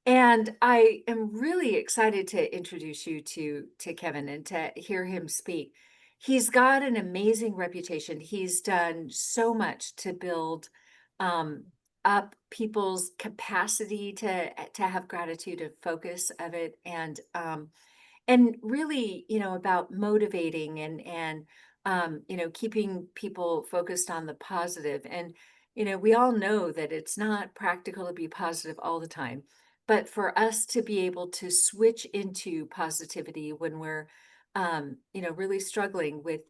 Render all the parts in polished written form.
And I am really excited to introduce you to Kevin and to hear him speak. He's got an amazing reputation. He's done so much to build um, up people's capacity to have gratitude and focus of it, and really, about motivating and keeping people focused on the positive. And we all know that it's not practical to be positive all the time, but for us to be able to switch into positivity when we're really struggling with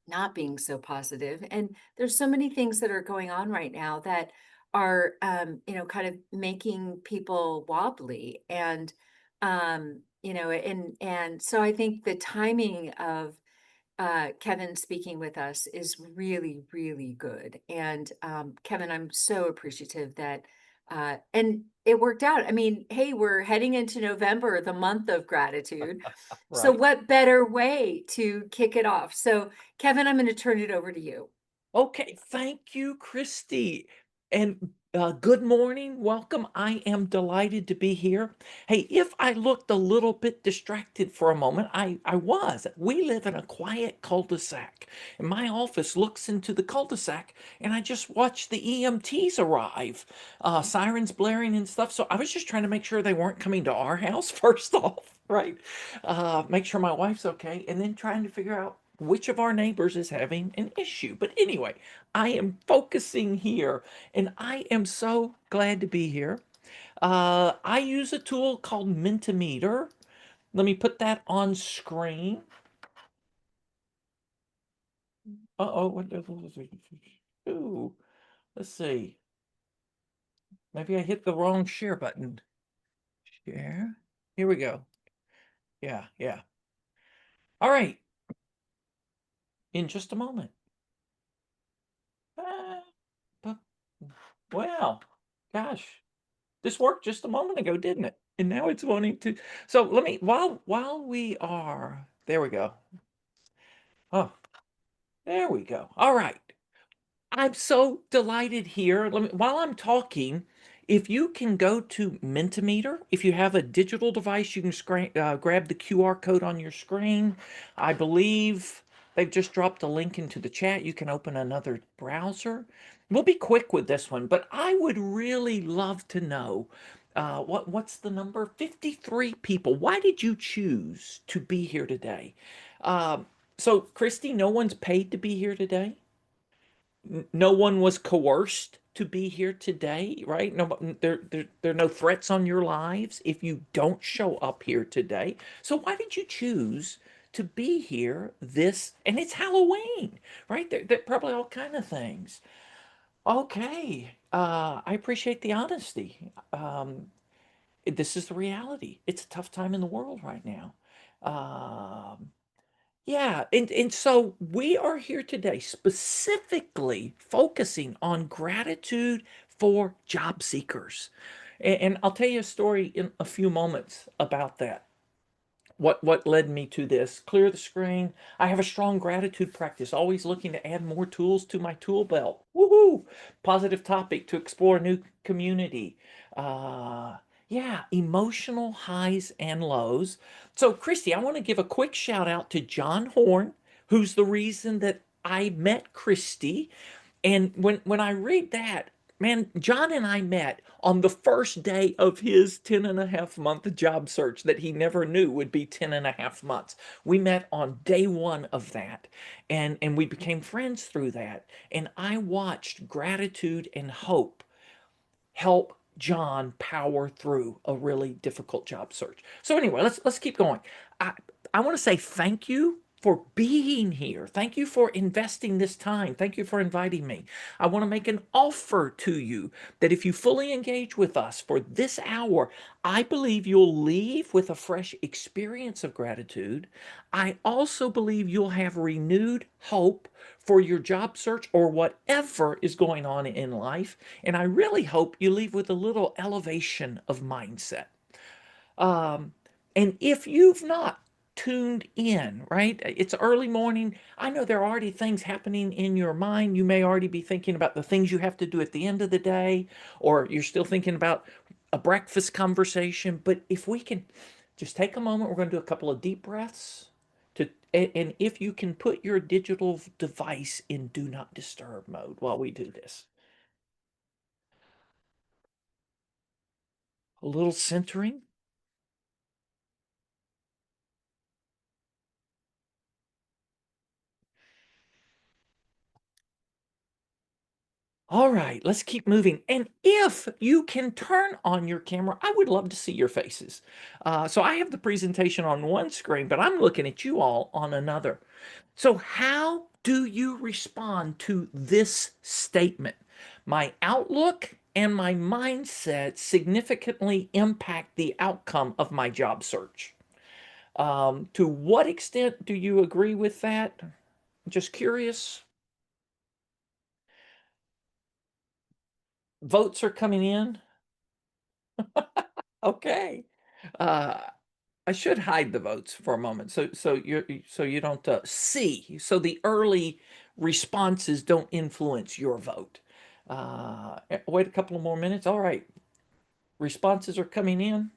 not being so positive. And there's so many things that are going on right now that are kind of making people wobbly. And so I think the timing of Kevin speaking with us is really, really good. And Kevin, I'm so appreciative that, and it worked out. I mean, hey, we're heading into November, the month of gratitude. So, Right. what better way to kick it off? So, Kevin, I'm going to turn it over to you. Okay, thank you, Christy. And good morning. Welcome. I am delighted to be here. Hey, if I looked a little bit distracted for a moment, I was. We live in a quiet cul-de-sac, and my office looks into the cul-de-sac, and I just watched the EMTs arrive, sirens blaring and stuff. So I was just trying to make sure they weren't coming to our house first off, right? Make sure my wife's okay, and then trying to figure out which of our neighbors is having an issue. But anyway, I am focusing here and I am so glad to be here. I use a tool called Mentimeter. Let me put that on screen. Uh-oh, what ooh, let's see. Maybe I hit the wrong share button. Share. Here we go. Yeah, yeah. All right. In just a moment. Ah, bu- well, gosh. This worked just a moment ago, didn't it? And now it's wanting to. So let me while we are there we go. Oh, there we go. All right. I'm so delighted here. Let me, while I'm talking, if you can go to Mentimeter, if you have a digital device, you can grab the QR code on your screen. I believe they've just dropped a link into the chat. You can open another browser. We'll be quick with this one, but I would really love to know what's the number? 53 people. Why did you choose to be here today? So, Christy, no one's paid to be here today. No one was coerced to be here today, right? No, there are no threats on your lives if you don't show up here today. So why did you choose to be here this? And it's Halloween, right? There probably all kind of things. Okay, I appreciate the honesty. This is the reality. It's a tough time in the world right now. Um, yeah, and so we are here today specifically focusing on gratitude for job seekers. And I'll tell you a story in a few moments about that. What led me to this? Clear the screen. I have a strong gratitude practice, always looking to add more tools to my tool belt. Woohoo! Positive topic to explore a new community. Uh, yeah, emotional highs and lows. So, Christy, I want to give a quick shout out to John Horn, who's the reason that I met Christy. And when I read that, man, John and I met on the first day of his 10.5 month job search that he never knew would be 10.5 months. We met on day one of that, and we became friends through that. And I watched gratitude and hope help John power through a really difficult job search. So anyway, let's keep going. I I want to say thank you for being here. Thank you for investing this time. Thank you for inviting me. I want to make an offer to you that if you fully engage with us for this hour, I believe you'll leave with a fresh experience of gratitude. I also believe you'll have renewed hope for your job search or whatever is going on in life. And I really hope you leave with a little elevation of mindset. Um, and if you've not tuned in, right? It's early morning. I know there are already things happening in your mind. You may already be thinking about the things you have to do at the end of the day, or you're still thinking about a breakfast conversation. But if we can just take a moment, we're going to do a couple of deep breaths to, and if you can put your digital device in do not disturb mode while we do this. A little centering. All right, let's keep moving. And if you can turn on your camera, I would love to see your faces. So I have the presentation on one screen, but I'm looking at you all on another. So how do you respond to this statement? My outlook and my mindset significantly impact the outcome of my job search. To what extent do you agree with that? Just curious. Votes are coming in. Okay. Uh, I should hide the votes for a moment so you don't see. So the early responses don't influence your vote. Wait a couple of more minutes. All right. Responses are coming in.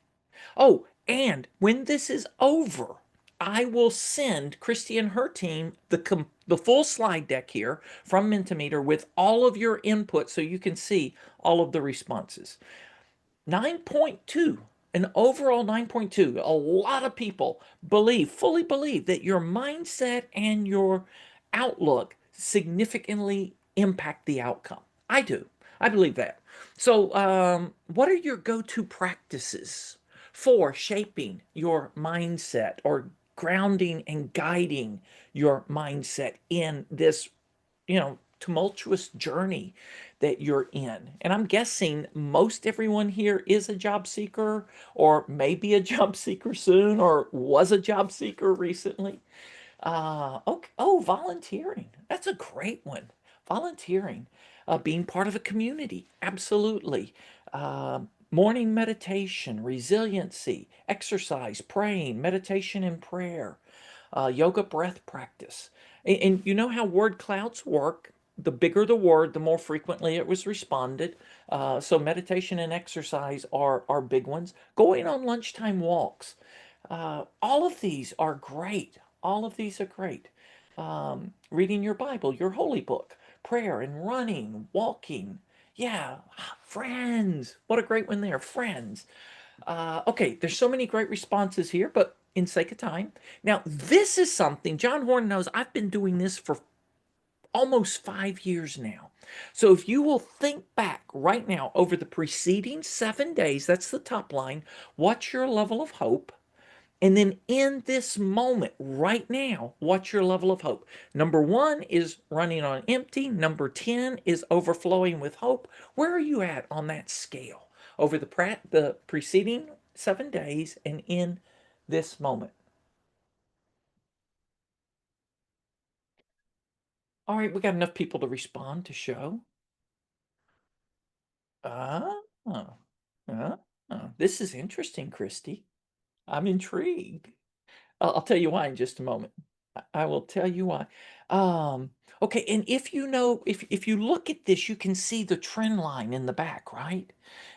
Oh, and when this is over, I will send Christy and her team the full slide deck here from Mentimeter with all of your input so you can see all of the responses. 9.2, an overall 9.2. A lot of people fully believe that your mindset and your outlook significantly impact the outcome. I do. I believe that. So, what are your go to practices for shaping your mindset or grounding and guiding your mindset in this tumultuous journey that you're in? And I'm guessing most everyone here is a job seeker or maybe a job seeker soon or was a job seeker recently. Okay. Oh, volunteering. That's a great one. Volunteering, being part of a community. Absolutely. Morning meditation, resiliency, exercise, praying, meditation and prayer, yoga breath practice. And you know how word clouds work. The bigger the word, the more frequently it was responded. So meditation and exercise are big ones. Going on lunchtime walks. All of these are great. All of these are great. Reading your Bible, your holy book, prayer and running, walking. Yeah, friends. What a great one there. Friends. Okay, there's so many great responses here, but in sake of time. Now, this is something John Horn knows I've been doing this for almost 5 years now. So if you will think back right now over the preceding 7 days, that's the top line, what's your level of hope? And then in this moment, right now, what's your level of hope? Number one is running on empty. Number 10 is overflowing with hope. Where are you at on that scale over the preceding 7 days and in this moment? All right, we got enough people to respond to show. Ah, ah, this is interesting, Christy. I'm intrigued. I'll tell you why in just a moment. I will tell you why. Um, okay, and if you know, if you look at this, you can see the trend line in the back, right?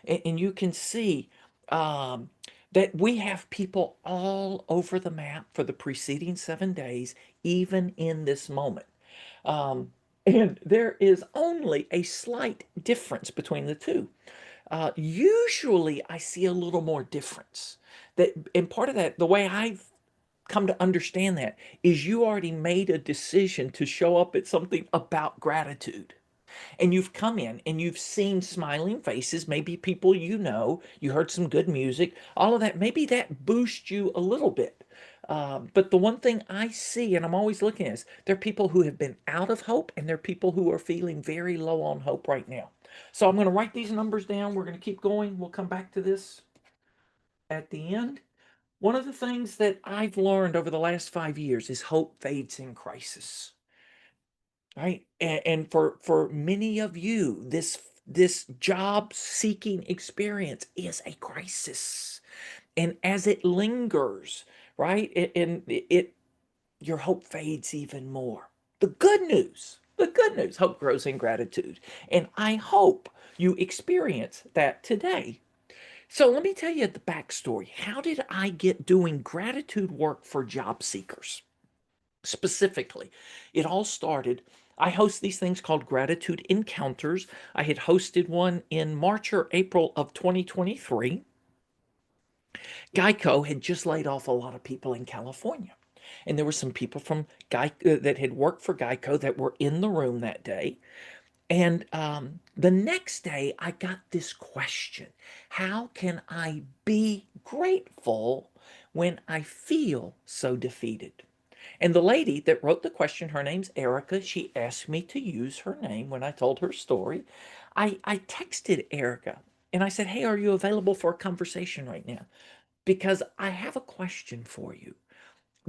And you can see um, that we have people all over the map for the preceding 7 days, even in this moment. Um, and there is only a slight difference between the two. Usually, I see a little more difference. And part of that, the way I've come to understand that is you already made a decision to show up at something about gratitude. And you've come in and you've seen smiling faces, maybe people you heard some good music, all of that. Maybe that boosts you a little bit. But the one thing I see, and I'm always looking at, is there are people who have been out of hope and there are people who are feeling very low on hope right now. So I'm going to write these numbers down. We're going to keep going. We'll come back to this at the end. One of the things that I've learned over the last 5 years is hope fades in crisis, right? And for many of you, this job seeking experience is a crisis. And as it lingers, right? And your hope fades even more. The good news, hope grows in gratitude. And I hope you experience that today. So let me tell you the backstory. How did I get doing gratitude work for job seekers? Specifically, it all started. I host these things called gratitude encounters. I had hosted one in March or April of 2023. Geico had just laid off a lot of people in California. And there were some people from Geico that had worked for Geico that were in the room that day. And the next day, I got this question: how can I be grateful when I feel so defeated? And the lady that wrote the question, her name's Erica. She asked me to use her name when I told her story. I texted Erica and I said, "Hey, are you available for a conversation right now? Because I have a question for you.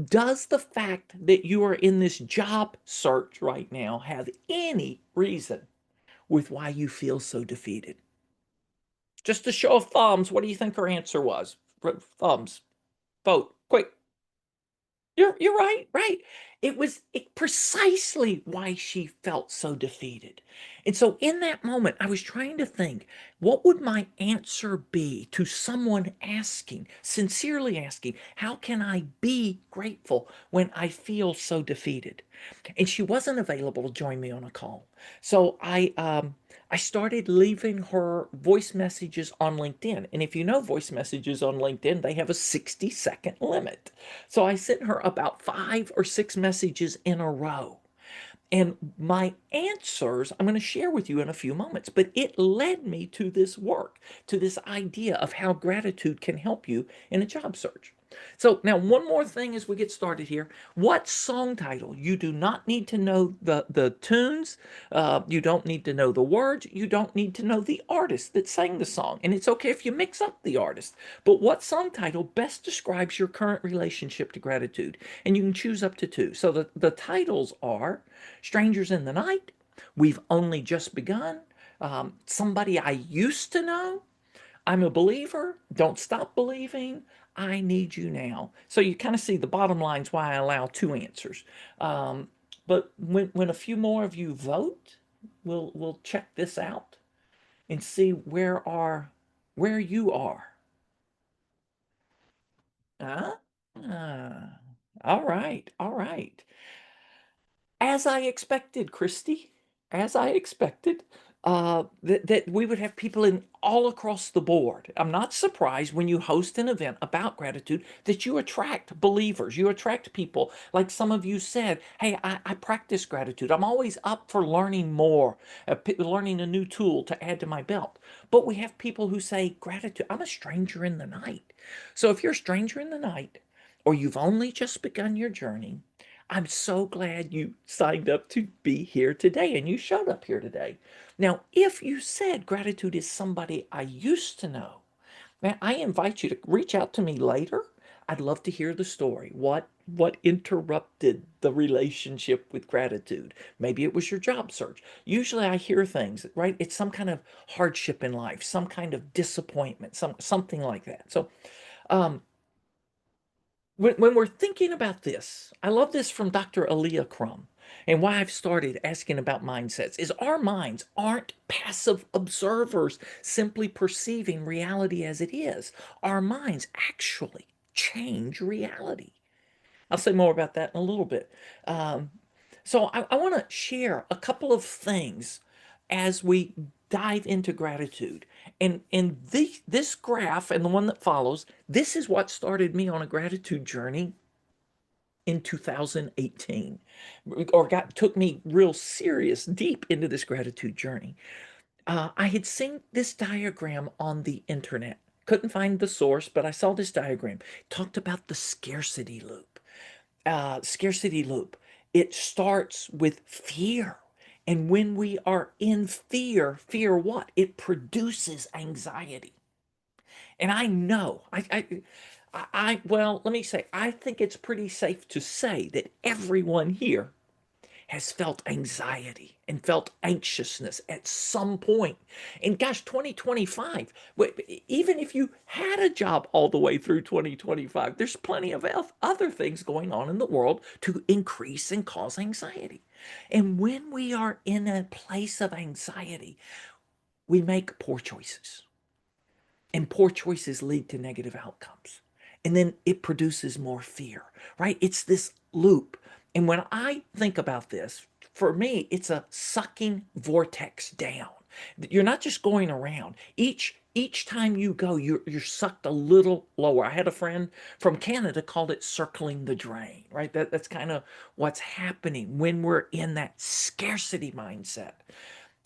Does the fact that you are in this job search right now have any reason with why you feel so defeated?" Just a show of thumbs, what do you think her answer was? Thumbs. Vote. Quick. You're right, right. It was precisely why she felt so defeated. And so in that moment, I was trying to think, what would my answer be to someone asking, sincerely asking, how can I be grateful when I feel so defeated? And she wasn't available to join me on a call. So I started leaving her voice messages on LinkedIn. And if you know voice messages on LinkedIn, they have a 60-second limit. So I sent her about 5 or 6 messages in a row. And my answers, I'm going to share with you in a few moments, but it led me to this work, to this idea of how gratitude can help you in a job search. So now one more thing as we get started here. What song title? You do not need to know the tunes. You don't need to know the words. You don't need to know the artist that sang the song. And it's okay if you mix up the artist. But what song title best describes your current relationship to gratitude? And you can choose up to two. So the titles are Strangers in the Night, We've Only Just Begun, Somebody I Used to Know, I'm a Believer, Don't Stop Believing, I Need You Now. So you kind of see the bottom line's why I allow two answers. Um, but when a few more of you vote, we'll check this out and see where you are. Huh? Ah, all right, all right. As I expected, Christy, as I expected, that we would have people in all across the board. I'm not surprised when you host an event about gratitude that you attract believers. You attract people. Like some of you said, hey, I practice gratitude. I'm always up for learning more, learning a new tool to add to my belt. But we have people who say, gratitude, I'm a stranger in the night. So if you're a stranger in the night, or you've only just begun your journey, I'm so glad you signed up to be here today and you showed up here today. Now, if you said gratitude is somebody I used to know, man, I invite you to reach out to me later. I'd love to hear the story. What interrupted the relationship with gratitude? Maybe it was your job search. Usually I hear things, right? It's some kind of hardship in life, some kind of disappointment, something like that. So, um, when we're thinking about this, I love this from Dr. Aaliyah Crum. And why I've started asking about mindsets is our minds aren't passive observers simply perceiving reality as it is. Our minds actually change reality. I'll say more about that in a little bit. Um, so I want to share a couple of things as we dive into gratitude. And this graph and the one that follows, this is what started me on a gratitude journey in 2018, or took me real serious, deep into this gratitude journey. I had seen this diagram on the internet. Couldn't find the source, but I saw this diagram. It talked about the scarcity loop. Scarcity loop. It starts with fear. And when we are in fear, fear what? It produces anxiety. And I know, well, let me say, I think it's pretty safe to say that everyone here has felt anxiety and felt anxiousness at some point. And gosh, 2025, even if you had a job all the way through 2025, there's plenty of other things going on in the world to increase and cause anxiety. And when we are in a place of anxiety, we make poor choices. And poor choices lead to negative outcomes. And then it produces more fear, right? It's this loop. And when I think about this, for me, it's a sucking vortex down. You're not just going around. Each time you go, you're sucked a little lower. I had a friend from Canada called it circling the drain, right? That's kind of what's happening when we're in that scarcity mindset.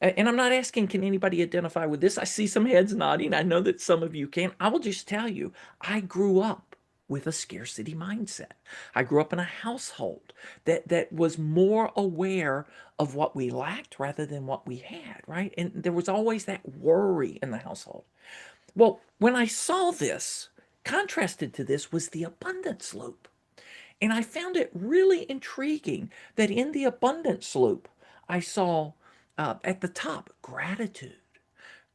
And I'm not asking, can anybody identify with this? I see some heads nodding. I know that some of you can. I will just tell you, I grew up with a scarcity mindset. I grew up in a household that was more aware of what we lacked rather than what we had, right? And there was always that worry in the household. Well, when I saw this, contrasted to this was the abundance loop. And I found it really intriguing that in the abundance loop, I saw at the top gratitude.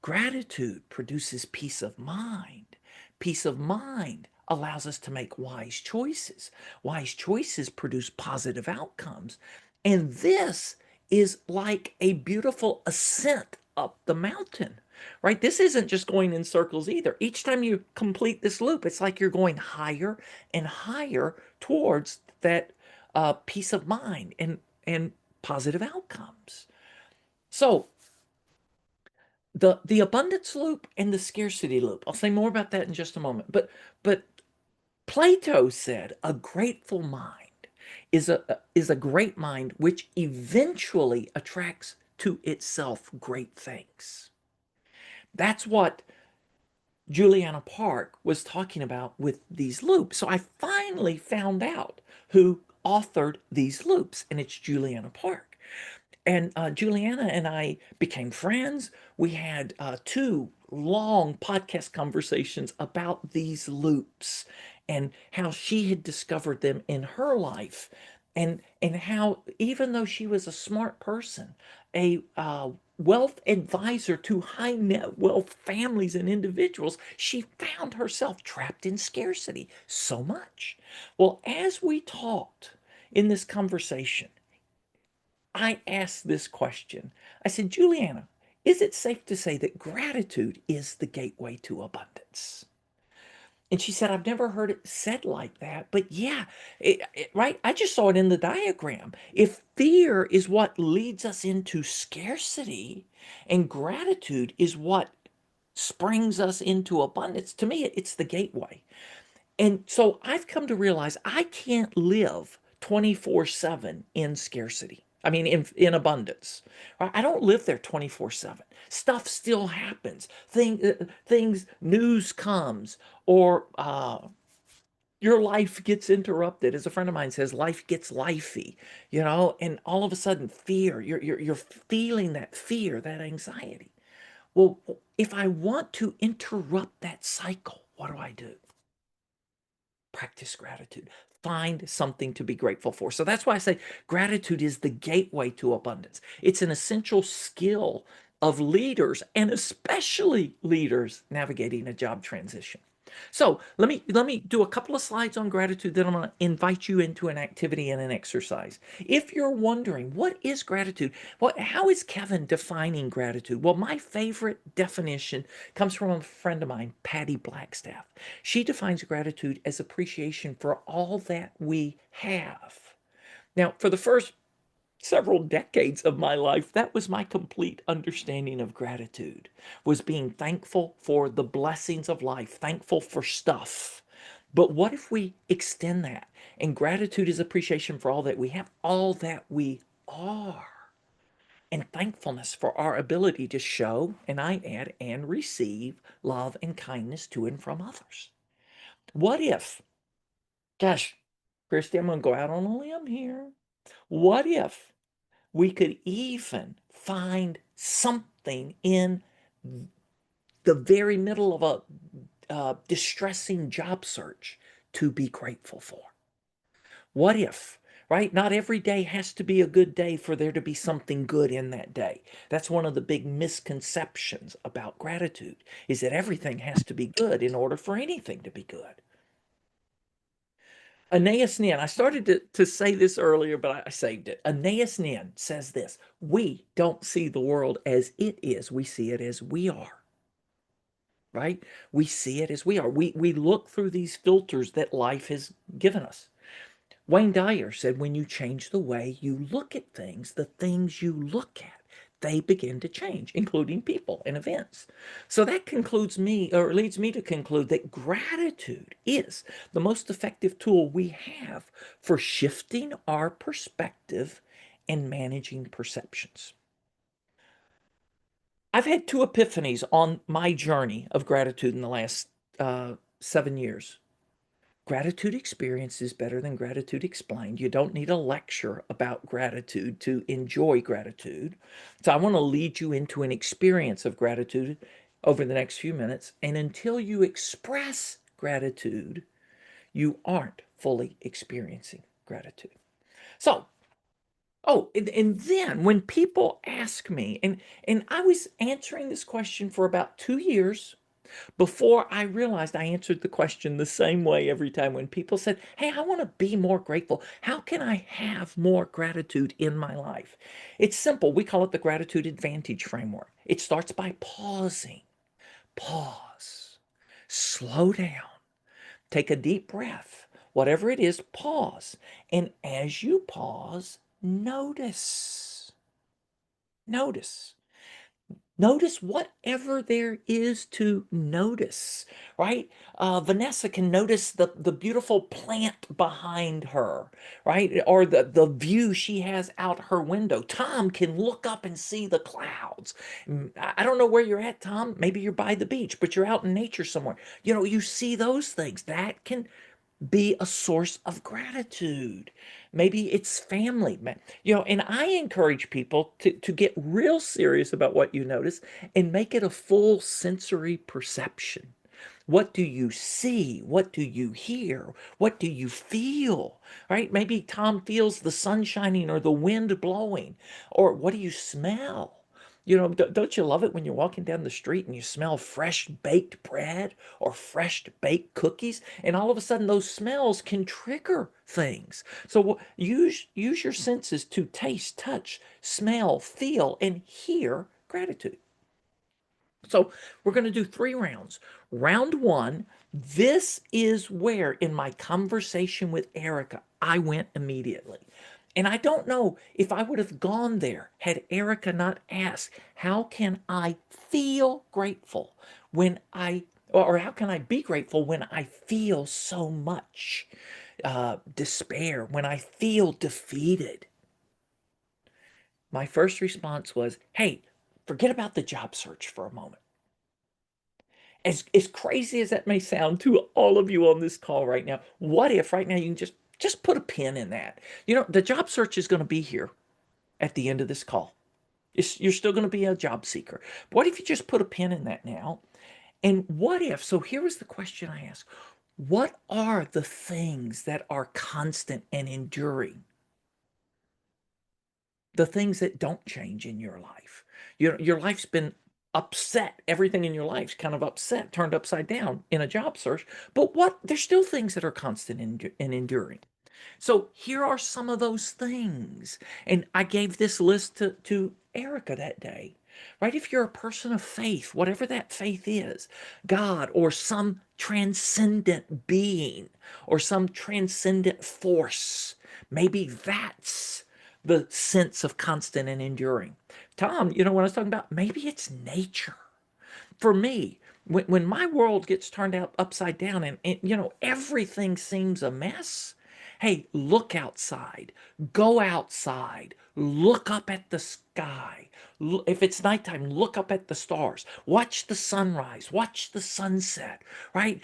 Gratitude produces peace of mind. Peace of mind allows us to make wise choices. Wise choices produce positive outcomes. And this is like a beautiful ascent up the mountain, right? This isn't just going in circles either. Each time you complete this loop, it's like you're going higher and higher towards that peace of mind and positive outcomes. So the abundance loop and the scarcity loop. I'll say more about that in just a moment. But Plato said a grateful mind is a great mind which eventually attracts to itself great things. That's what Juliana Park was talking about with these loops. So I finally found out who authored these loops, and it's Juliana Park. And Juliana and I became friends. We had two long podcast conversations about these loops and how she had discovered them in her life, and how even though she was a smart person, a wealth advisor to high net wealth families and individuals, she found herself trapped in scarcity so much. Well, as we talked in this conversation, I asked this question. I said, Juliana, is it safe to say that gratitude is the gateway to abundance? And she said, I've never heard it said like that, but yeah, right? I just saw it in the diagram. If fear is what leads us into scarcity and gratitude is what springs us into abundance, to me, it's the gateway. And so I've come to realize I can't live 24/7 in scarcity. I mean, in abundance. Right? I don't live there 24/7. Stuff still happens. Things, news comes, or your life gets interrupted. As a friend of mine says, life gets lifey, and all of a sudden, fear. You're feeling that fear, that anxiety. Well, if I want to interrupt that cycle, what do I do? Practice gratitude. Find something to be grateful for. So that's why I say gratitude is the gateway to abundance. It's an essential skill of leaders, and especially leaders navigating a job transition. So let me do a couple of slides on gratitude, then I'm going to invite you into an activity and an exercise. If you're wondering what is gratitude, how is Kevin defining gratitude? Well, my favorite definition comes from a friend of mine, Patty Blackstaff. She defines gratitude as appreciation for all that we have. Now, for the first several decades of my life, that was my complete understanding of gratitude, was being thankful for the blessings of life, thankful for stuff. But what if we extend that? And gratitude is appreciation for all that we have, all that we are, and thankfulness for our ability to show, and I add, and receive love and kindness to and from others. What if, gosh, Christy, I'm going to go out on a limb here. What if we could even find something in the very middle of a distressing job search to be grateful for? What if, right? Not every day has to be a good day for there to be something good in that day. That's one of the big misconceptions about gratitude, is that everything has to be good in order for anything to be good. Aeneas Nin, I started to say this earlier, but I saved it. Aeneas Nin says this: we don't see the world as it is, we see it as we are, right? We see it as we are. We look through these filters that life has given us. Wayne Dyer said, when you change the way you look at things, the things you look at, they begin to change, including people and events. So that concludes me, or leads me to conclude that gratitude is the most effective tool we have for shifting our perspective and managing perceptions. I've had two epiphanies on my journey of gratitude in the last 7 years. Gratitude experience is better than gratitude explained. You don't need a lecture about gratitude to enjoy gratitude. So I want to lead you into an experience of gratitude over the next few minutes. And until you express gratitude, you aren't fully experiencing gratitude. So, and then when people ask me, and I was answering this question for about 2 years before I realized I answered the question the same way every time when people said, hey, I want to be more grateful. How can I have more gratitude in my life? It's simple. We call it the gratitude advantage framework. It starts by pausing. Pause. Slow down. Take a deep breath. Whatever it is, pause. And as you pause, notice. Notice. Notice whatever there is to notice, right? Vanessa can notice the beautiful plant behind her, right? Or the view she has out her window. Tom can look up and see the clouds. I don't know where you're at, Tom. Maybe you're by the beach, but you're out in nature somewhere. You know, you see those things. That can be a source of gratitude. Maybe it's family, and I encourage people to get real serious about what you notice and make it a full sensory perception. What do you see? What do you hear? What do you feel? Right? Maybe Tom feels the sun shining or the wind blowing. Or what do you smell? Don't you love it when you're walking down the street and you smell fresh baked bread or fresh baked cookies, and all of a sudden those smells can trigger things. So use your senses to taste, touch, smell, feel, and hear gratitude. So we're going to do 3 rounds. Round one, this is where in my conversation with Erica, I went immediately. And I don't know if I would have gone there had Erica not asked, how can I feel grateful when or how can I be grateful when I feel so much despair, when I feel defeated? My first response was, hey, forget about the job search for a moment. As crazy as that may sound to all of you on this call right now, what if right now you can just put a pin in that? The job search is going to be here at the end of this call. You're still going to be a job seeker. What if you just put a pin in that now? And what if, so here was the question I asked: what are the things that are constant and enduring? The things that don't change in your life. Your life's been upset. Everything in your life's kind of upset, turned upside down in a job search. But there's still things that are constant and enduring. So here are some of those things. And I gave this list to Erica that day, right? If you're a person of faith, whatever that faith is, God or some transcendent being or some transcendent force, maybe that's the sense of constant and enduring. Tom, what I was talking about, maybe it's nature. For me, when my world gets turned out upside down and everything seems a mess, hey, look outside, go outside, look up at the sky. If it's nighttime, look up at the stars, watch the sunrise, watch the sunset, right?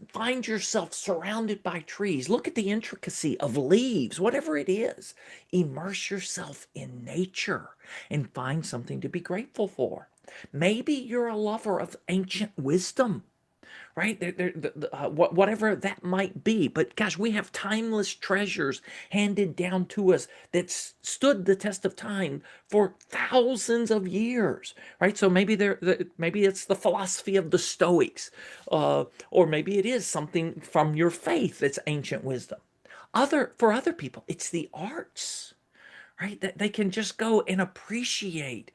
Find yourself surrounded by trees, look at the intricacy of leaves, whatever it is. Immerse yourself in nature and find something to be grateful for. Maybe you're a lover of ancient wisdom, right? Whatever that might be. But gosh, we have timeless treasures handed down to us that stood the test of time for thousands of years, right? So maybe maybe it's the philosophy of the Stoics, or maybe it is something from your faith that's ancient wisdom. For other people, it's the arts, right? That they can just go and appreciate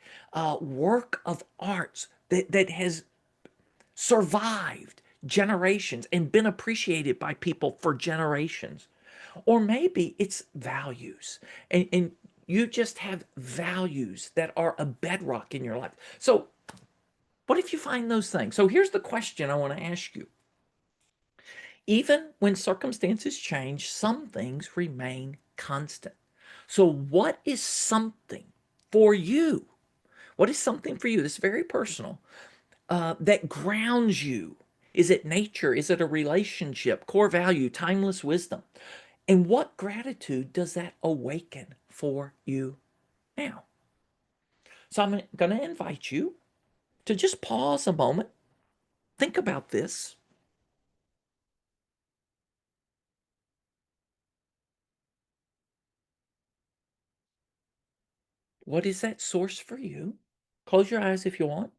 work of arts that has survived generations and been appreciated by people for generations. Or maybe it's values, and you just have values that are a bedrock in your life. So, what if you find those things? So, here's the question I want to ask you. Even when circumstances change, some things remain constant. So, what is something for you? What is something for you that's very personal that grounds you? Is it nature? Is it a relationship, core value, timeless wisdom? And what gratitude does that awaken for you now? So I'm going to invite you to just pause a moment, think about this. What is that source for you? Close your eyes if you want.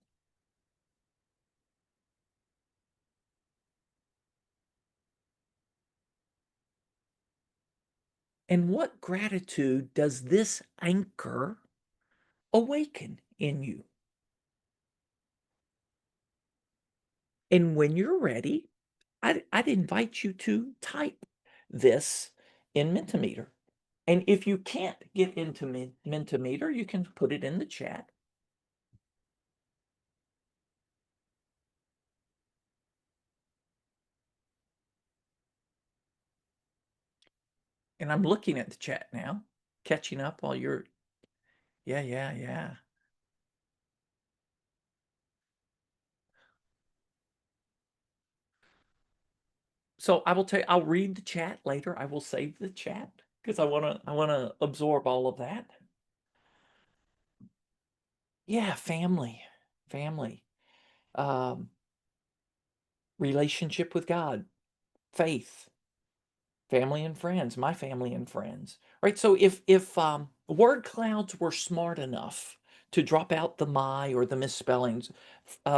And what gratitude does this anchor awaken in you? And when you're ready, I'd invite you to type this in Mentimeter. And if you can't get into Mentimeter, you can put it in the chat. And I'm looking at the chat now, catching up while you're, yeah, yeah, yeah. So I will tell you, I'll read the chat later. I will save the chat because I want to absorb all of that. Yeah, family, um, relationship with God, faith, family and friends, my family and friends, right? So if word clouds were smart enough to drop out the my or the misspellings,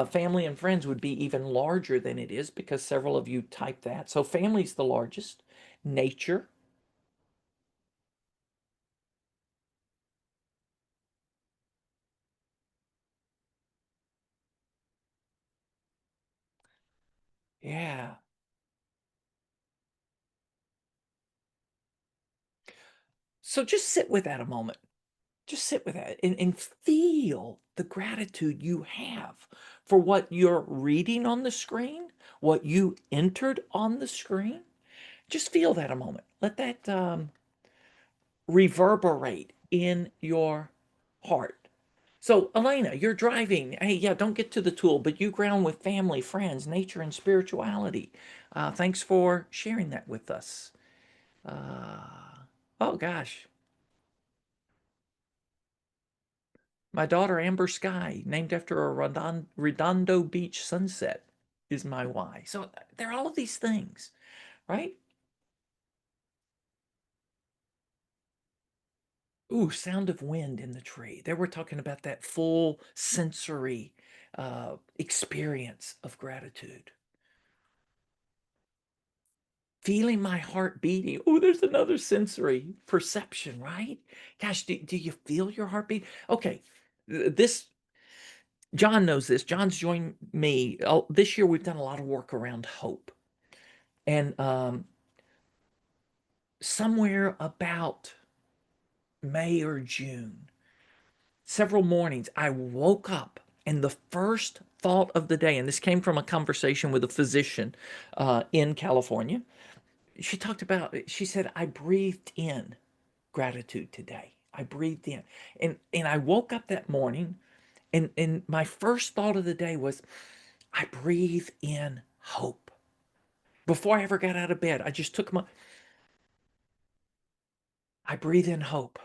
family and friends would be even larger than it is because several of you typed that. So family's the largest. Nature, yeah. So just sit with that a moment. Just sit with that and feel the gratitude you have for what you're reading on the screen, what you entered on the screen. Just feel that a moment. Let that reverberate in your heart. So, Elena, you're driving. Hey, yeah, don't get to the tool, but you ground with family, friends, nature, and spirituality. Thanks for sharing that with us. Oh, gosh. My daughter, Amber Sky, named after a Redondo Beach sunset, is my why. So, there are all of these things, right? Ooh, sound of wind in the tree. There we're talking about that full sensory experience of gratitude. Feeling my heart beating. Oh, there's another sensory perception, right? Gosh, do you feel your heartbeat? Okay, this, John knows this. John's joined me. Oh, this year we've done a lot of work around hope. And somewhere about May or June, several mornings, I woke up and the first thought of the day, and this came from a conversation with a physician in California. She said, I breathed in gratitude today. I breathed in. And I woke up that morning and my first thought of the day was, I breathe in hope. Before I ever got out of bed, I just took I breathe in hope.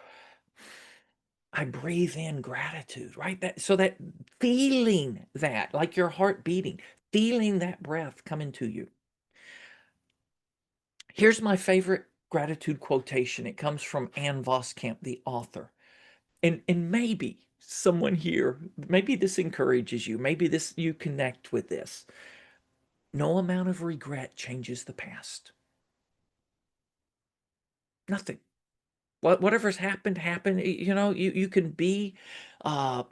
I breathe in gratitude, right? That so that feeling that like your heart beating, feeling that breath come into you. Here's my favorite gratitude quotation. It comes from Ann Voskamp, the author. And maybe someone here, maybe this encourages you. Maybe this you connect with this. No amount of regret changes the past. Nothing. Whatever's happened, happened. You know, you can be uh,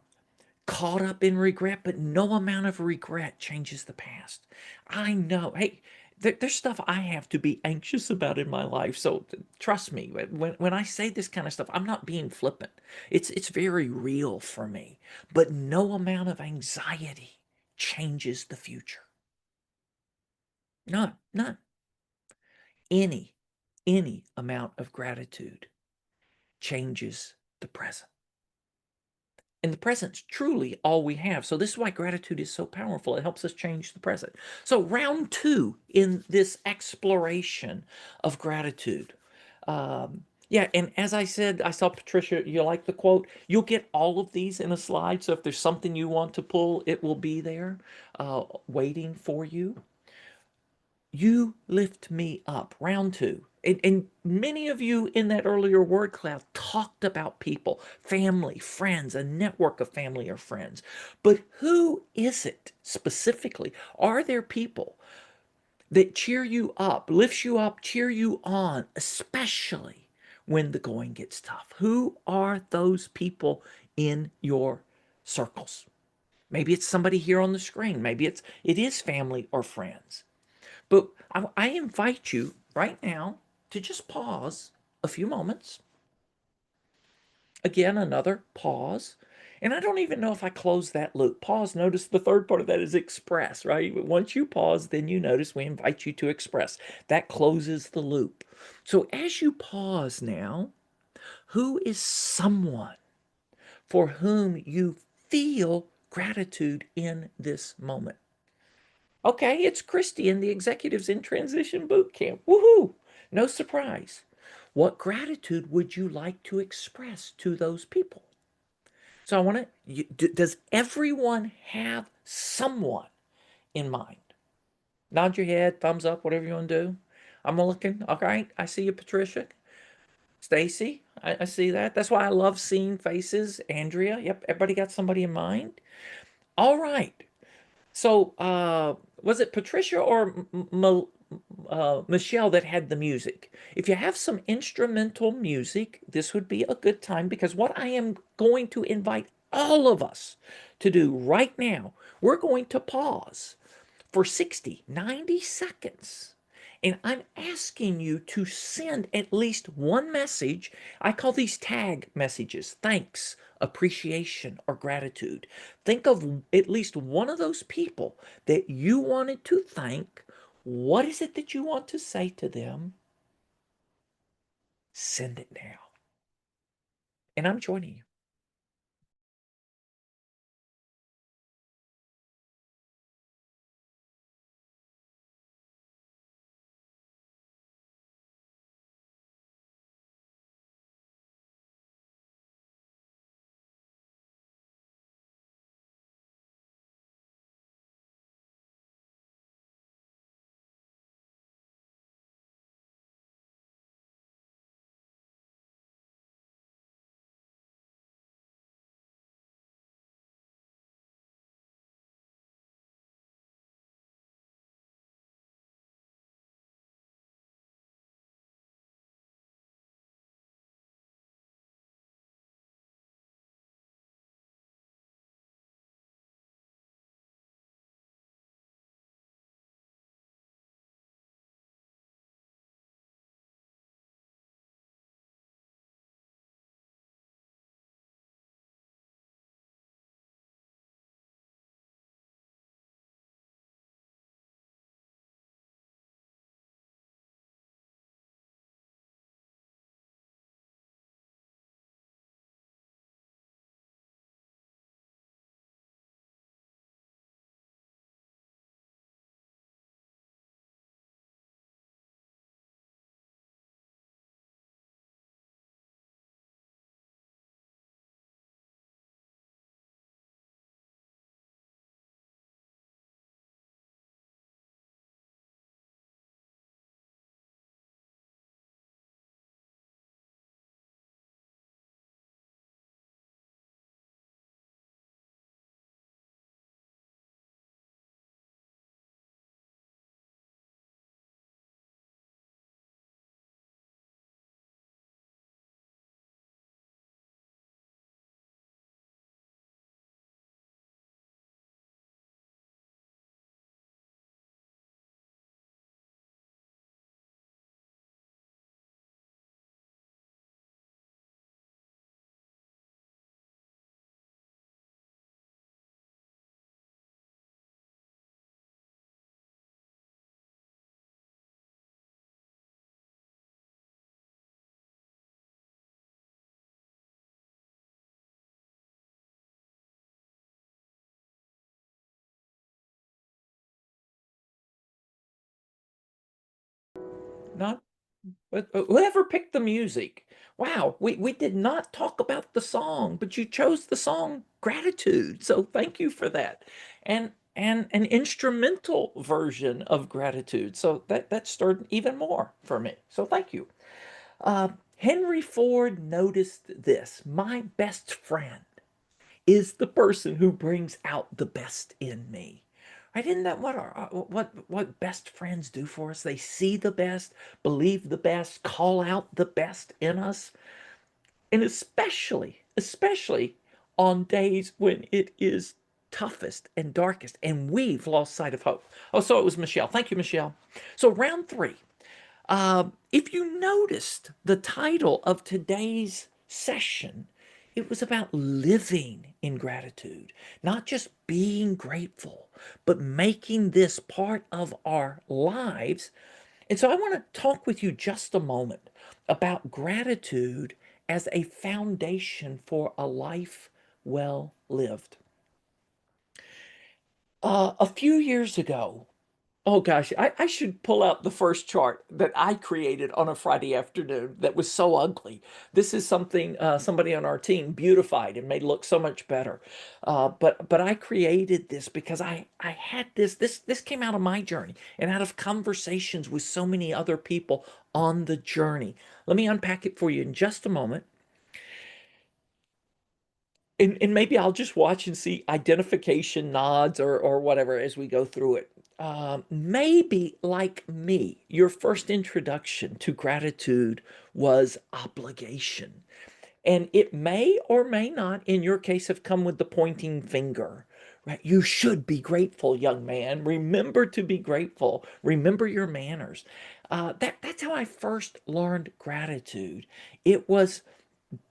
caught up in regret, but no amount of regret changes the past. I know. Hey, there's stuff I have to be anxious about in my life. So trust me, when I say this kind of stuff, I'm not being flippant. It's very real for me. But no amount of anxiety changes the future. None, none. Any, any amount of gratitude changes the present. And the present's truly all we have. So this is why gratitude is so powerful. It helps us change the present. So round two in this exploration of gratitude. Yeah, and as I said, I saw Patricia, you like the quote. You'll get all of these in a slide. So if there's something you want to pull, it will be there waiting for you. You lift me up. Round two. And many of you in that earlier word cloud talked about people, family, friends, a network of family or friends. But who is it specifically? Are there people that cheer you up, cheer you on, especially when the going gets tough? Who are those people in your circles? Maybe it's somebody here on the screen. Maybe it is family or friends. But I invite you right now to just pause a few moments. Again, another pause. And I don't even know if I close that loop. Pause, notice the third part of that is express, right? Once you pause, then you notice we invite you to express. That closes the loop. So as you pause now, who is someone for whom you feel gratitude in this moment? Okay, it's Christy and the Executives in Transition Boot Camp. Woohoo! No surprise. What gratitude would you like to express to those people? So I want to, does everyone have someone in mind? Nod your head, thumbs up, whatever you want to do. I'm looking. All right, I see you, Patricia. Stacy, I see that. That's why I love seeing faces. Andrea, yep, everybody got somebody in mind. All right. So, was it Patricia or Michelle that had the music? If you have some instrumental music, this would be a good time because what I am going to invite all of us to do right now, we're going to pause for 60, 90 seconds. And I'm asking you to send at least one message. I call these tag messages thanks, appreciation, or gratitude. Think of at least one of those people that you wanted to thank. What is it that you want to say to them? Send it now. And I'm joining you. not whoever picked the music. Wow, we did not talk about the song, but you chose the song Gratitude. So thank you for that. And an instrumental version of Gratitude. So that stirred even more for me. So thank you. Henry Ford noticed this. My best friend is the person who brings out the best in me. Right? Isn't that what what best friends do for us? They see the best, believe the best, call out the best in us, and especially on days when it is toughest and darkest, and we've lost sight of hope. Oh, so it was Michelle. Thank you, Michelle. So round three. If you noticed the title of today's session, it was about living in gratitude, not just being grateful, but making this part of our lives. And so I want to talk with you just a moment about gratitude as a foundation for a life well lived. A few years ago, oh gosh, I should pull out the first chart that I created on a Friday afternoon that was so ugly. This is something somebody on our team beautified and made look so much better. But I created this because I had this came out of my journey and out of conversations with so many other people on the journey. Let me unpack it for you in just a moment. And maybe I'll just watch and see identification nods or whatever as we go through it. Maybe like me, your first introduction to gratitude was obligation. And it may or may not, in your case, have come with the pointing finger, right? You should be grateful, young man. Remember to be grateful. Remember your manners. That's how I first learned gratitude. It was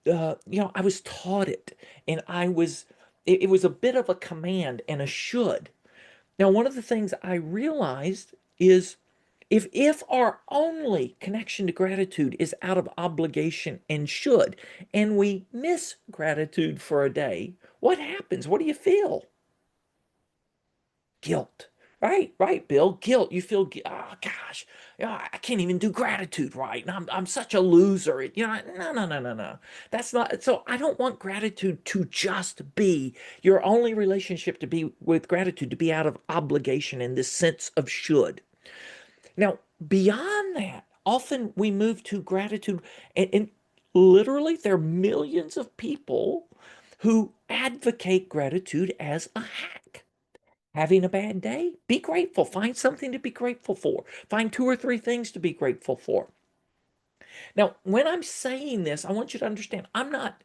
I was taught it, and it was a bit of a command and a should. Now, one of the things I realized is if our only connection to gratitude is out of obligation and should, and we miss gratitude for a day, what happens? What do you feel? Guilt. Right, Bill. Guilt. You feel, oh gosh, I can't even do gratitude right. And I'm such a loser. No. That's not, so I don't want gratitude to just be your only relationship to be with gratitude, to be out of obligation in this sense of should. Now, beyond that, often we move to gratitude, and literally there are millions of people who advocate gratitude as a hack. Having a bad day? Be grateful. Find something to be grateful for. Find two or three things to be grateful for. Now, when I'm saying this, I want you to understand I'm not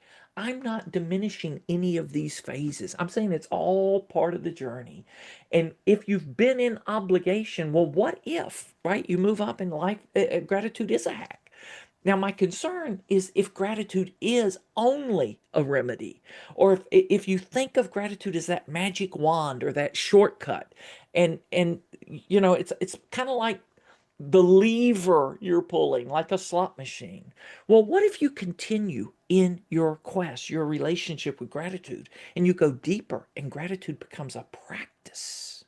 diminishing any of these phases. I'm saying it's all part of the journey. And if you've been in obligation, well, what if, right? You move up in life, gratitude is a hack. Now, my concern is if gratitude is only a remedy, or if you think of gratitude as that magic wand or that shortcut, and it's kind of like the lever you're pulling, like a slot machine. Well, what if you continue in your quest, your relationship with gratitude, and you go deeper, and gratitude becomes a practice?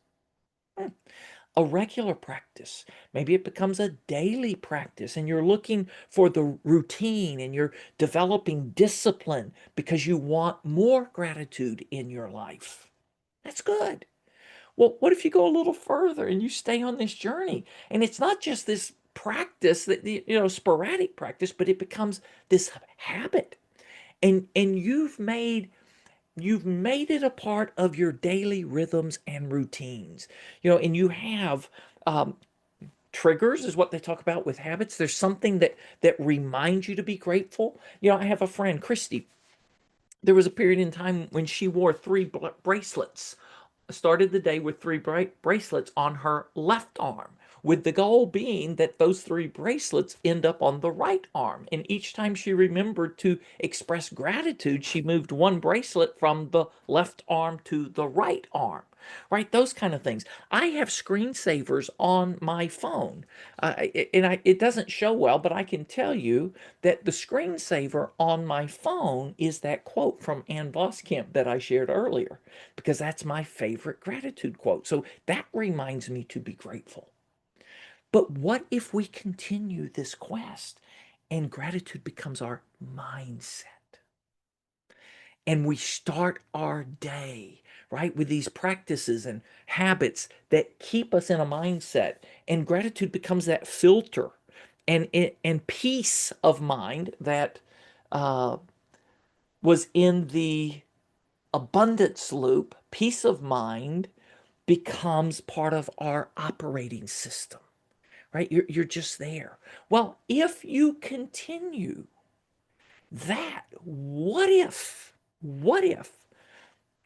A regular practice. Maybe it becomes a daily practice and you're looking for the routine and you're developing discipline because you want more gratitude in your life. That's good. Well, what if you go a little further and you stay on this journey? And it's not just this practice that, sporadic practice, but it becomes this habit. And you've made it a part of your daily rhythms and routines. And you have triggers is what they talk about with habits. There's something that reminds you to be grateful. I have a friend, Christy. There was a period in time when she wore three bracelets, started the day with three bracelets on her left arm, with the goal being that those three bracelets end up on the right arm. And each time she remembered to express gratitude, she moved one bracelet from the left arm to the right arm. Right, those kind of things. I have screensavers on my phone, it doesn't show well, but I can tell you that the screensaver on my phone is that quote from Ann Voskamp that I shared earlier, because that's my favorite gratitude quote. So that reminds me to be grateful. But what if we continue this quest and gratitude becomes our mindset? And we start our day, right, with these practices and habits that keep us in a mindset. And gratitude becomes that filter and peace of mind that uh, was in the abundance loop. Peace of mind becomes part of our operating system, right? You're just there. Well, if you continue that, what if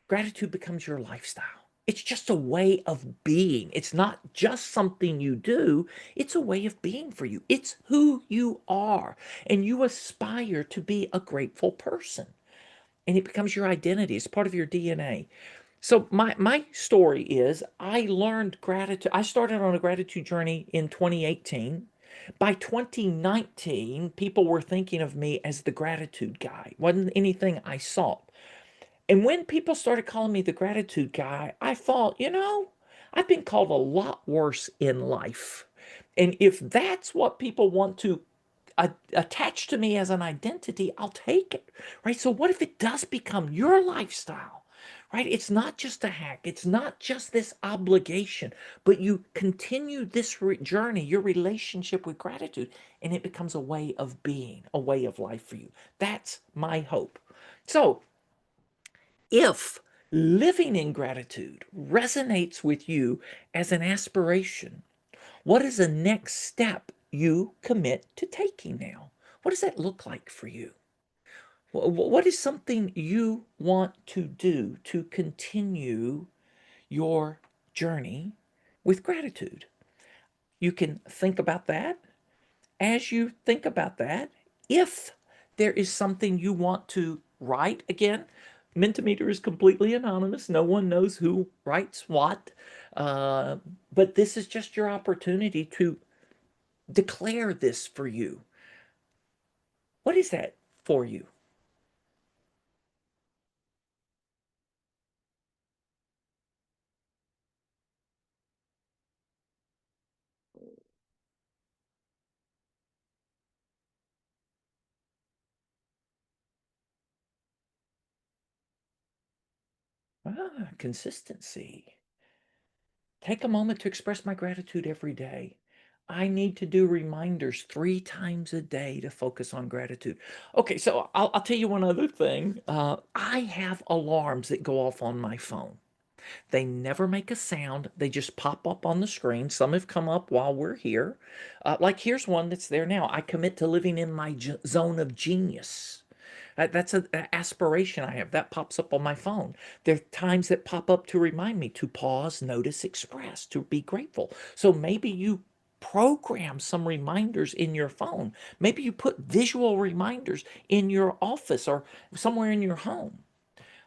gratitude becomes your lifestyle? It's just a way of being. It's not just something you do, it's a way of being for you. It's who you are. And you aspire to be a grateful person. And it becomes your identity, it's part of your DNA. So my story is I learned gratitude. I started on a gratitude journey in 2018. By 2019, people were thinking of me as the gratitude guy. Wasn't anything I saw. And when people started calling me the gratitude guy, I thought, I've been called a lot worse in life. And if that's what people want to attach to me as an identity, I'll take it. Right. So, what if it does become your lifestyle? Right. It's not just a hack, it's not just this obligation, but you continue this journey, your relationship with gratitude, and it becomes a way of being, a way of life for you. That's my hope. So, if living in gratitude resonates with you as an aspiration, what is the next step you commit to taking now? What does that look like for you? What is something you want to do to continue your journey with gratitude? You can think about that. As you think about that, if there is something you want to write, again, Mentimeter is completely anonymous. No one knows who writes what. Uh, but this is just your opportunity to declare this for you. What is that for you? Consistency. Take a moment to express my gratitude every day. I need to do reminders 3 times a day to focus on gratitude. Okay, so I'll tell you one other thing. I have alarms that go off on my phone. They never make a sound. They just pop up on the screen. Some have come up while we're here. Like here's one that's there now. I commit to living in my zone of genius. That's an aspiration I have. That pops up on my phone. There are times that pop up to remind me to pause, notice, express, to be grateful. So maybe you program some reminders in your phone. Maybe you put visual reminders in your office or somewhere in your home.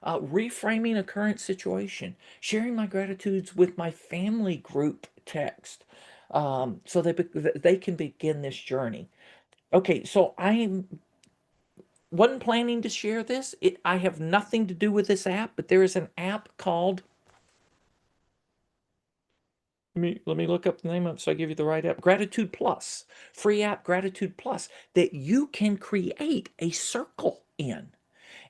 Reframing a current situation, sharing my gratitudes with my family group text, so they can begin this journey. Okay, so I wasn't planning to share this. I have nothing to do with this app, but there is an app called. Let me look up the name of it so I give you the right app. Gratitude Plus, free app Gratitude Plus that you can create a circle in.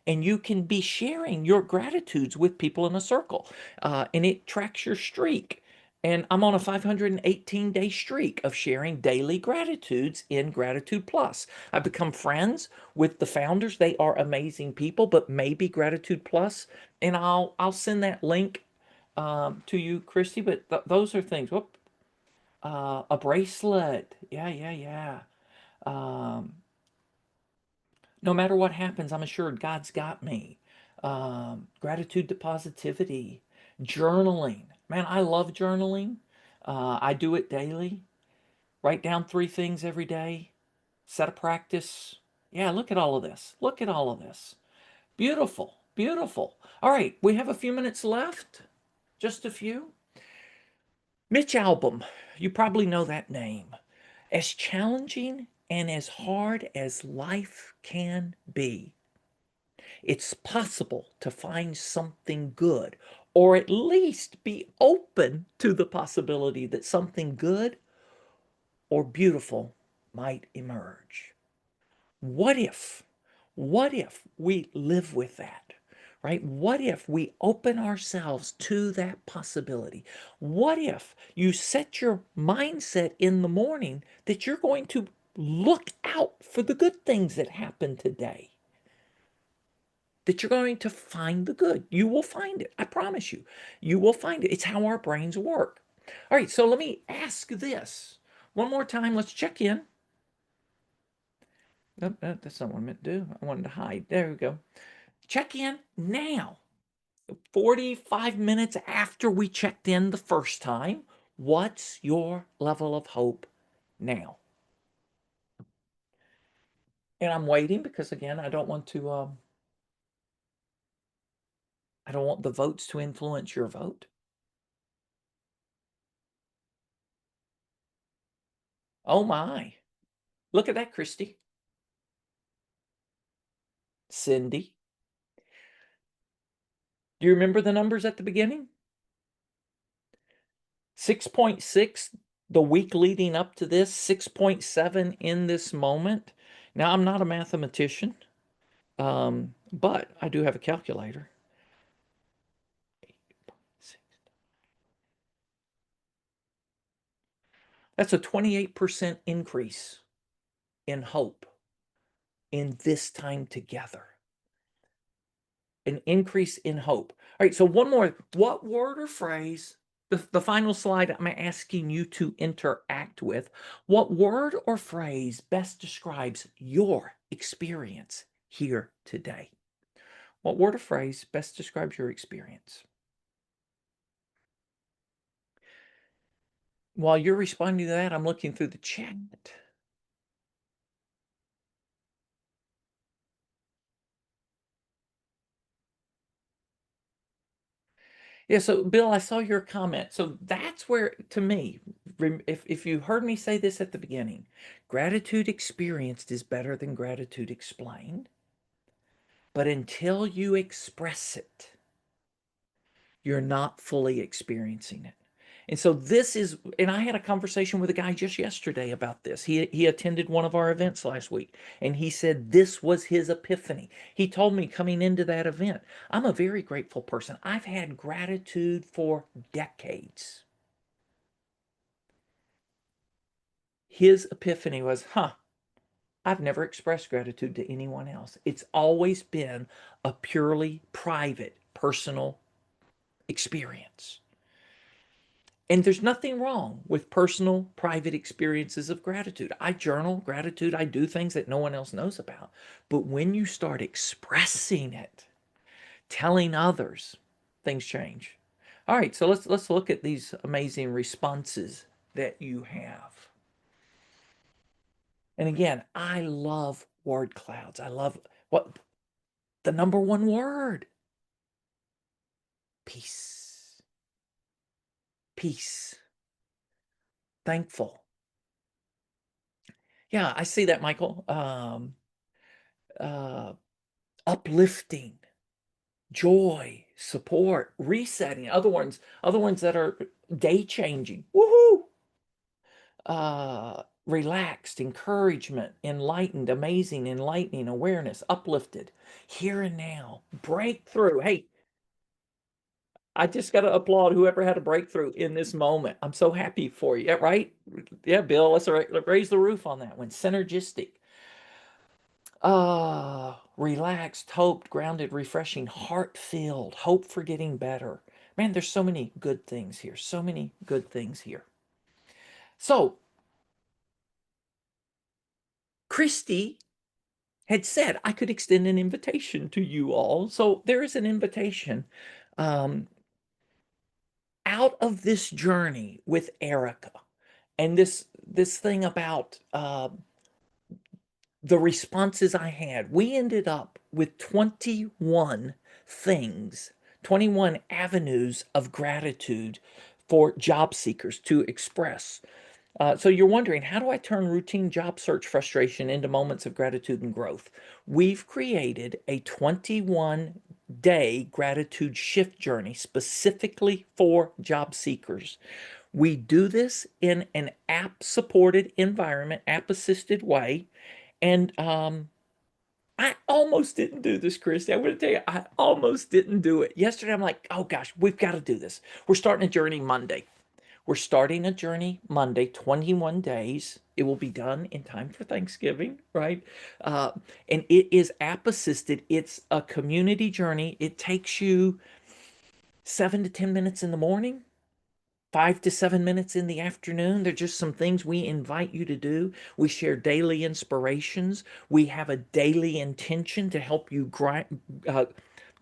And you can be sharing your gratitudes with people in a circle. And it tracks your streak. And I'm on a 518-day streak of sharing daily gratitudes in Gratitude Plus. I've become friends with the founders. They are amazing people, but maybe Gratitude Plus. And I'll send that link to you, Christy. But those are things. Whoop, a bracelet. Yeah, yeah, yeah. Um, no matter what happens, I'm assured God's got me. Gratitude to positivity, journaling. Man, I love journaling. I do it daily. Write down 3 things every day. Set a practice. Yeah, look at all of this. Look at all of this. Beautiful, beautiful. All right, we have a few minutes left. Just a few. Mitch Albom, you probably know that name. As challenging and as hard as life can be, it's possible to find something good, or at least be open to the possibility that something good or beautiful might emerge. What if, what if we live with that, right? What if we open ourselves to that possibility? What if you set your mindset in the morning that you're going to look out for the good things that happen today? That you're going to find the good. You will find it. I promise you. You will find it. It's how our brains work. All right, so let me ask this one more time. Let's check in. Nope, that's not what I meant to do. I wanted to hide. There we go. Check in now. 45 minutes after we checked in the first time. What's your level of hope now? And I'm waiting because again, I don't want the votes to influence your vote. Oh my. Look at that, Christy. Cindy. Do you remember the numbers at the beginning? 6.6 the week leading up to this, 6.7 in this moment. Now, I'm not a mathematician, but I do have a calculator. That's a 28% increase in hope in this time together. An increase in hope. All right, so one more. What word or phrase, the final slide I'm asking you to interact with, what word or phrase best describes your experience here today? What word or phrase best describes your experience? While you're responding to that, I'm looking through the chat. Yeah, so Bill, I saw your comment. So that's where, to me, if you heard me say this at the beginning, gratitude experienced is better than gratitude explained. But until you express it, you're not fully experiencing it. And so this is, and I had a conversation with a guy just yesterday about this. He attended one of our events last week, and he said this was his epiphany. He told me coming into that event, I'm a very grateful person. I've had gratitude for decades. His epiphany was, I've never expressed gratitude to anyone else. It's always been a purely private, personal experience. And there's nothing wrong with personal, private experiences of gratitude. I journal gratitude. I do things that no one else knows about. But when you start expressing it, telling others, things change. All right, so let's look at these amazing responses that you have. And again, I love word clouds. I love what the number one word. Peace. Peace. Thankful. Yeah, I see that, Michael. Uh, Uplifting, joy, support, resetting. Other ones that are day changing. Woohoo! Relaxed, encouragement, enlightened, amazing, enlightening, awareness, uplifted, here and now, breakthrough. Hey, I just got to applaud whoever had a breakthrough in this moment. I'm so happy for you. Yeah, right? Yeah, Bill, let's raise the roof on that one. Synergistic. Relaxed, hoped, grounded, refreshing, heart filled, hope for getting better. Man, there's so many good things here. So many good things here. So, Christy had said I could extend an invitation to you all. So, there is an invitation um, out of this journey with Erica and this thing about the responses I had. We ended up with 21 things, 21 avenues of gratitude for job seekers to express. So you're wondering, how do I turn routine job search frustration into moments of gratitude and growth? We've created a 21-day gratitude shift journey specifically for job seekers. We do this in an app supported environment, app assisted way. And I almost didn't do this, Christy. I'm going to tell you, I almost didn't do it. Yesterday, I'm like, oh gosh, we've got to do this. We're starting a journey Monday. We're starting a journey Monday, 21 days. It will be done in time for Thanksgiving, right? Uh, and it is app assisted. It's a community journey. It takes you 7 to 10 minutes in the morning, 5 to 7 minutes in the afternoon. They're just some things we invite you to do. We share daily inspirations. We have a daily intention to help you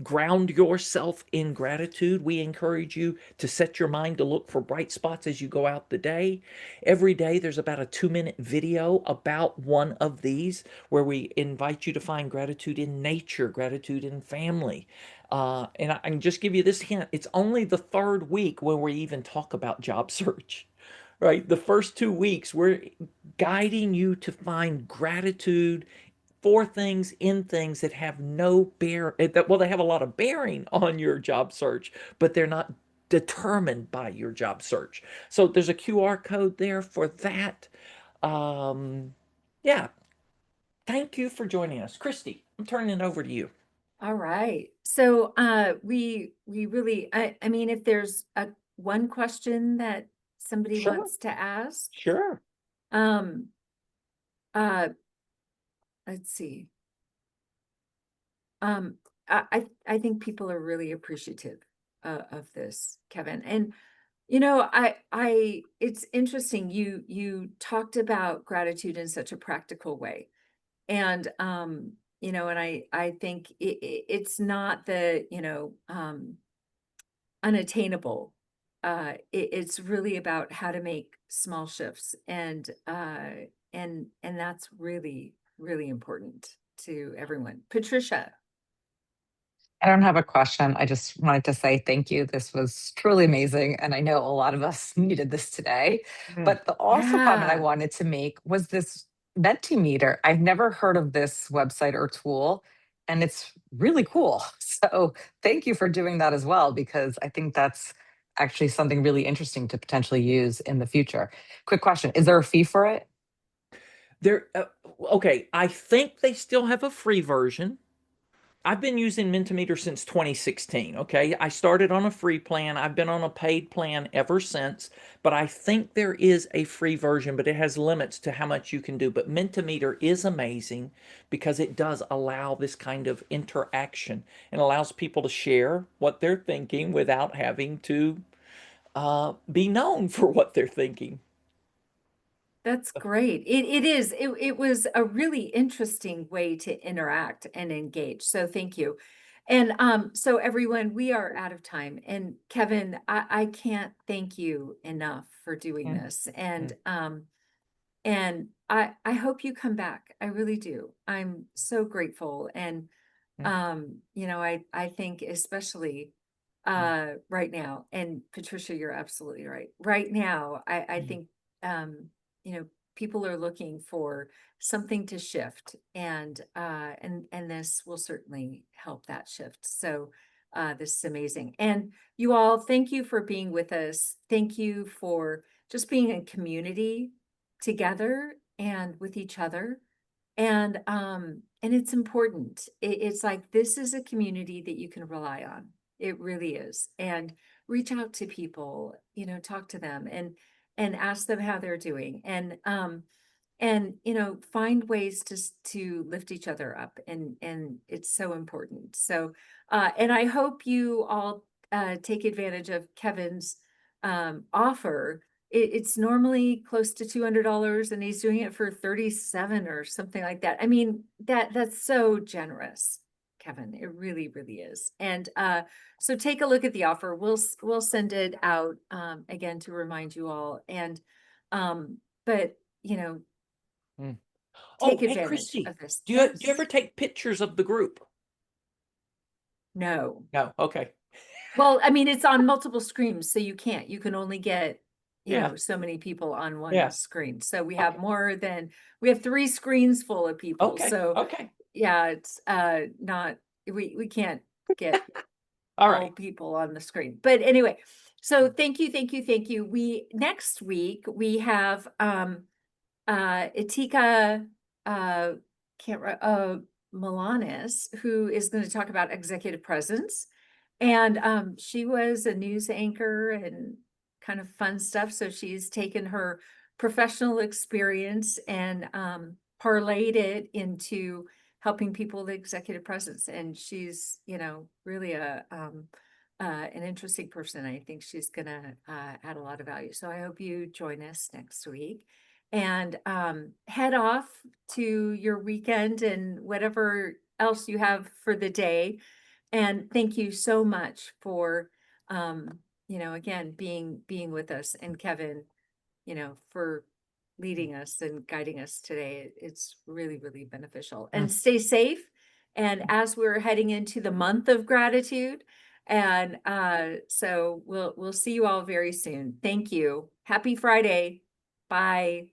ground yourself in gratitude. We encourage you to set your mind to look for bright spots as you go out the day. Every day, there's about a 2 minute video about one of these where we invite you to find gratitude in nature, gratitude in family. And I can just give you this hint, it's only the third week when we even talk about job search, right? The first 2 weeks, we're guiding you to find gratitude for things in things that have no well, they have a lot of bearing on your job search, but they're not determined by your job search. So there's a QR code there for that. Um, yeah, thank you for joining us. Christy, I'm turning it over to you. All right. So we really I mean if there's a one question that somebody Sure, wants to ask, sure. um uh let's see. Um I think people are really appreciative of this, Kevin. And I it's interesting you talked about gratitude in such a practical way. And and I think it's not the, unattainable. It's really about how to make small shifts, and that's really, really important to everyone. Patricia. I don't have a question. I just wanted to say thank you. This was truly amazing. And I know a lot of us needed this today. Mm, But the also comment I Yeah, wanted to make was this Mentimeter. I've never heard of this website or tool, and it's really cool. So thank you for doing that as well, because I think that's actually something really interesting to potentially use in the future. Quick question. Is there a fee for it? There, okay, I think they still have a free version. I've been using Mentimeter since 2016. Okay. I started on a free plan. I've been on a paid plan ever since, but I think there is a free version, but it has limits to how much you can do. But Mentimeter is amazing because it does allow this kind of interaction and allows people to share what they're thinking without having to be known for what they're thinking. that's great. It is. It was a really interesting way to interact and engage. So thank you. And so everyone, we are out of time. And Kevin, I can't thank you enough for doing Mm, this. mm, And I hope you come back. I really do. I'm so grateful. And mm, I think especially mm, right now, and Patricia, you're absolutely right. Right now, I mm, think you know, people are looking for something to shift, and this will certainly help that shift. So this is amazing. And you all, thank you for being with us. Thank you for just being in community together and with each other. And it's important. It's like this is a community that you can rely on. It really is. And reach out to people, talk to them and ask them how they're doing. And find ways to lift each other up, and it's so important. So and I hope you all take advantage of Kevin's offer. It's normally close to $200, and he's doing it for 37 or something like that. I mean, that's so generous, Kevin. It really, really is. And so take a look at the offer. We'll send it out again to remind you all. And but mm. take Oh, hey, advantage Christy, of this. do you ever Yes. take pictures of the group? No. No. Okay. Well, I mean, it's on multiple screens, so you can only get, Yeah. so many people on one Yeah. screen. So Okay. we have 3 screens full of people. Okay. So Okay. yeah, it's not, we can't get All all right. people on the screen. But anyway, so thank you, thank you, thank you. Next week we have Itika can't Milanis, who is going to talk about executive presence. And she was a news anchor and kind of fun stuff. So she's taken her professional experience and parlayed it into helping people with executive presence. And she's, really an interesting person. I think she's going to add a lot of value. So I hope you join us next week and head off to your weekend and whatever else you have for the day. And thank you so much for, again, being with us, and Kevin, for leading us and guiding us today. It's really, really beneficial. And stay safe. And as we're heading into the month of gratitude, and so we'll see you all very soon. Thank you. Happy Friday. Bye.